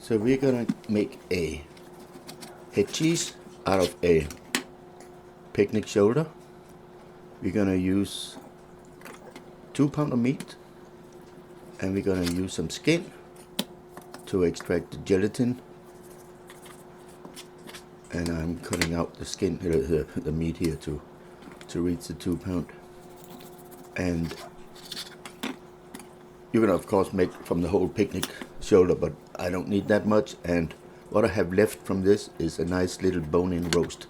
So we're gonna make a head cheese out of a picnic shoulder. We're gonna use 2 pounds of meat, and we're gonna use some skin to extract the gelatin. And I'm cutting out the skin, the meat here to reach the 2 pounds. And you're gonna of course make from the whole picnic shoulder, but I don't need that much. And what I have left from this is a nice little bone-in roast,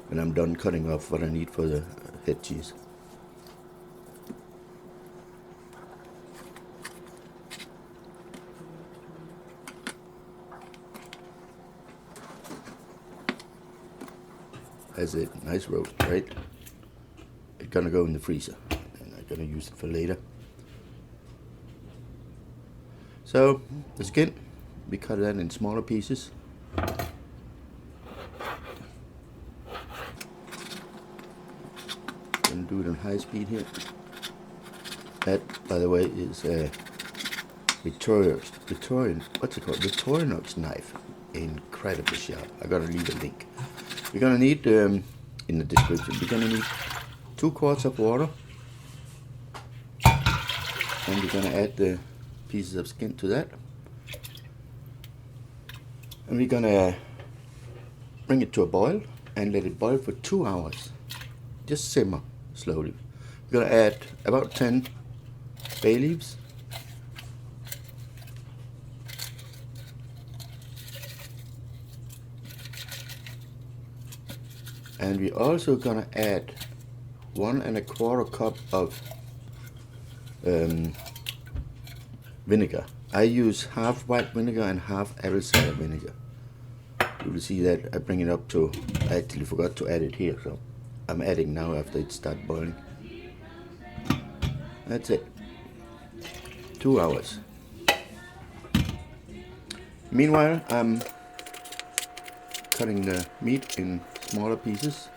and I'm done cutting off what I need for the head cheese. That's it, nice roast, right? It's gonna go in the freezer, and I'm gonna use it for later. So the skin, we cut that in smaller pieces. Gonna do it on high speed here. That, by the way, is a Victorinox knife. Incredibly sharp. I gotta leave a link. We're gonna need in the description. We're gonna need 2 quarts of water, and we're gonna add the pieces of skin to that, and we're gonna bring it to a boil and let it boil for 2 hours. Just simmer slowly. We're gonna add about 10 bay leaves, and we're also gonna add 1 1/4 cup of vinegar. I use half white vinegar and half apple cider vinegar. You will see that I bring it up to, I actually forgot to add it here, so I'm adding now after it starts boiling. That's it. 2 hours. Meanwhile, I'm cutting the meat in smaller pieces.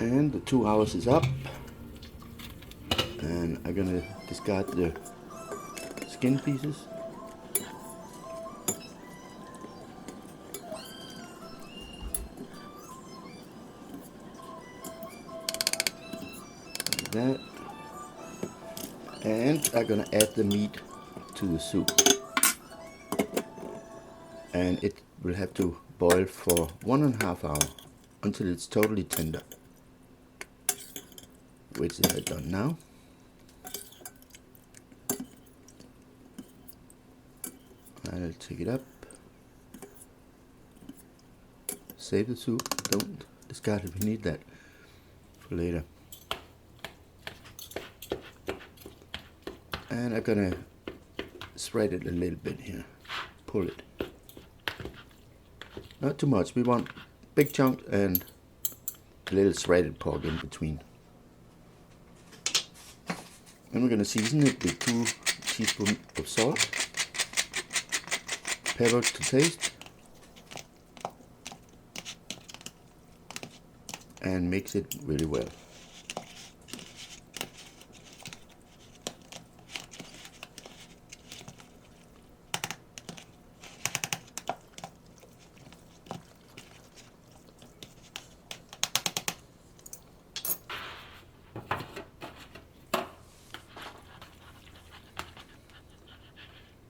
And the 2 hours is up, and I'm gonna discard the skin pieces. Like that. And I'm gonna add the meat to the soup, and it will have to boil for 1.5 hours until it's totally tender, which I have done now. I'll take it up, save the soup, don't discard it, we need that for later. And I'm gonna spread it a little bit here, pull it. Not too much, we want big chunk and a little shredded pork in between. And we're gonna season it with 2 teaspoons of salt, pepper to taste, and mix it really well.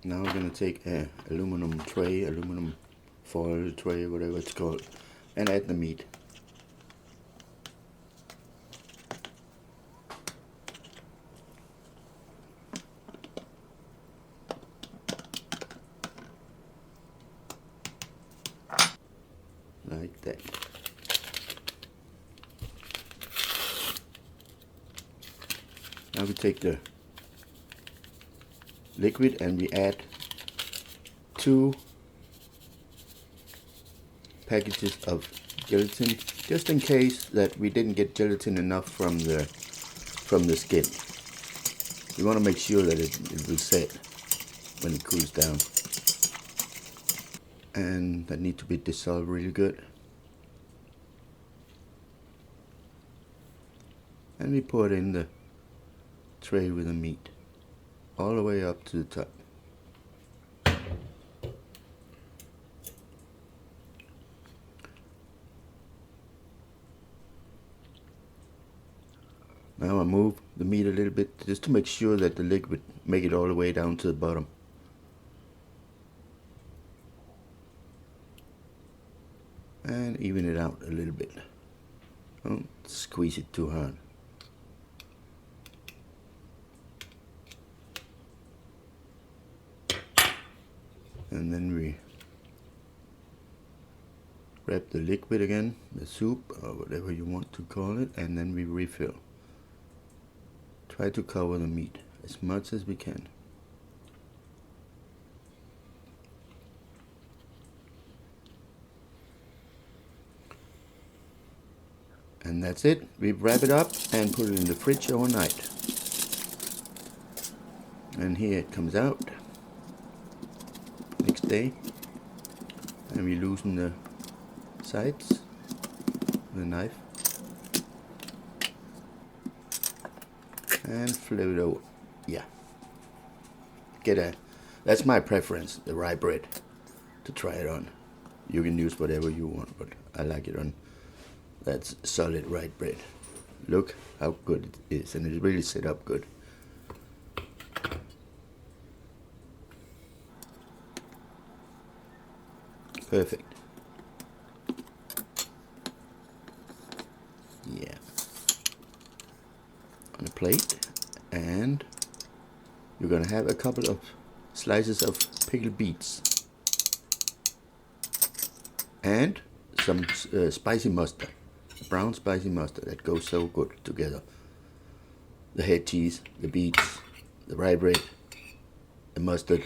Now I'm going to take an aluminum foil tray, whatever it's called, and add the meat. Like that. Now we take the liquid and we add 2 packages of gelatin, just in case that we didn't get gelatin enough from the skin. You want to make sure that it will set when it cools down. And that need to be dissolved really good. And we pour it in the tray with the meat all the way up to the top. Now I move the meat a little bit just to make sure that the liquid make it all the way down to the bottom. And even it out a little bit. Don't squeeze it too hard. And then we grab the liquid again, the soup or whatever you want to call it, and then we refill. Try to cover the meat as much as we can. And that's it. We wrap it up and put it in the fridge overnight. And here it comes out next day. And we loosen the sides with a knife and flip it over. Yeah. That's my preference, the rye bread, to try it on. You can use whatever you want, but I like it on that's solid rye bread. Look how good it is, and it's really set up good. Perfect. Yeah. On a plate, and you're gonna have a couple of slices of pickled beets and some spicy mustard, brown spicy mustard that goes so good together. The head cheese, the beets, the rye bread, the mustard.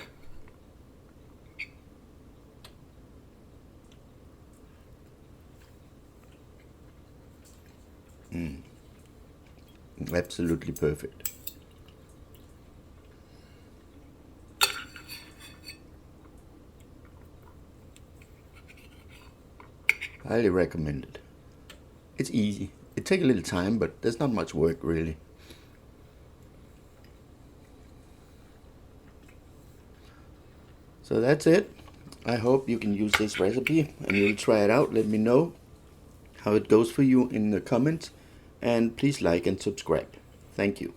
Absolutely perfect. Highly recommend it. It's easy. It takes a little time, but there's not much work really. So that's it. I hope you can use this recipe and you'll try it out. Let me know how it goes for you in the comments, and please like and subscribe. Thank you.